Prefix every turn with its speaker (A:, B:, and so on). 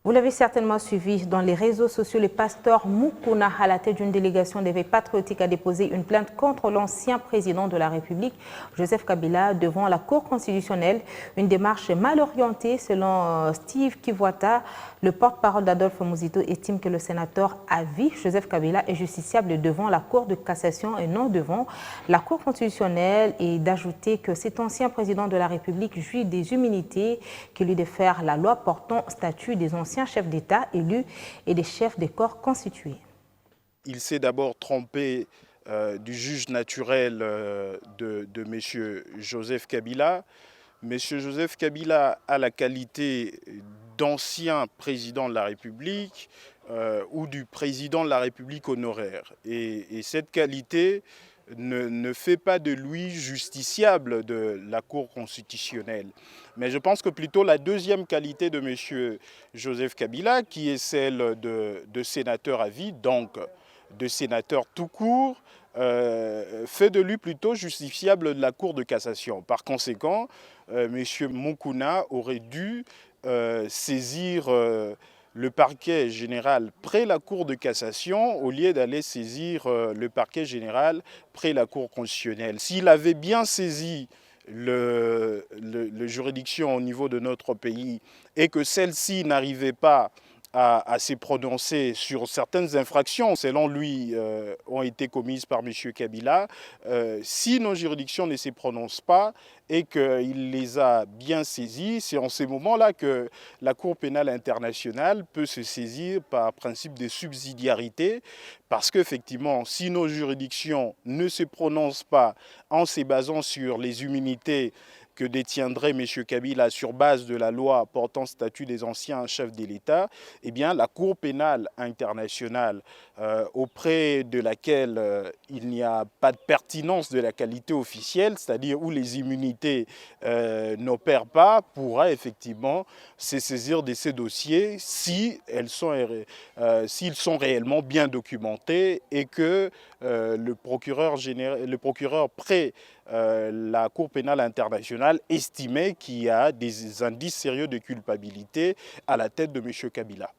A: Vous l'avez certainement suivi dans les réseaux sociaux, le pasteur Moukouna, à la tête d'une délégation d'éveil patriotique, a déposé une plainte contre l'ancien président de la République, Joseph Kabila, devant la Cour constitutionnelle. Une démarche mal orientée, selon Steve Kivwata. Le porte-parole d'Adolphe Muzito estime que le sénateur à vie, Joseph Kabila, est justiciable devant la Cour de cassation et non devant la Cour constitutionnelle, et d'ajouter que cet ancien président de la République jouit des immunités qui lui défèrent la loi portant statut des anciens chefs d'État élus et des chefs des corps constitués.
B: Il s'est d'abord trompé du juge naturel de M. Joseph Kabila. M. Joseph Kabila a la qualité d'ancien président de la République ou du président de la République honoraire. Et cette qualité ne fait pas de lui justiciable de la Cour constitutionnelle. Mais je pense que plutôt la deuxième qualité de M. Joseph Kabila, qui est celle de sénateur à vie, donc de sénateur tout court, fait de lui plutôt justiciable de la Cour de cassation. Par conséquent, M. Moukouna aurait dû saisir le parquet général près la Cour de cassation au lieu d'aller saisir le parquet général près la Cour constitutionnelle. S'il avait bien saisi le juridiction au niveau de notre pays et que celle-ci n'arrivait pas à se prononcer sur certaines infractions, selon lui, ont été commises par M. Kabila, si nos juridictions ne se prononcent pas et qu'il les a bien saisies, c'est en ces moments-là que la Cour pénale internationale peut se saisir par principe de subsidiarité, parce qu'effectivement, si nos juridictions ne se prononcent pas en se basant sur les immunités que détiendrait M. Kabila sur base de la loi portant statut des anciens chefs de l'État, eh bien la Cour pénale internationale, auprès de laquelle il n'y a pas de pertinence de la qualité officielle, c'est-à-dire où les immunités n'opèrent pas, pourra effectivement se saisir de ces dossiers si s'ils sont réellement bien documentés et que le procureur près la Cour pénale internationale estimait qu'il y a des indices sérieux de culpabilité à la tête de M. Kabila.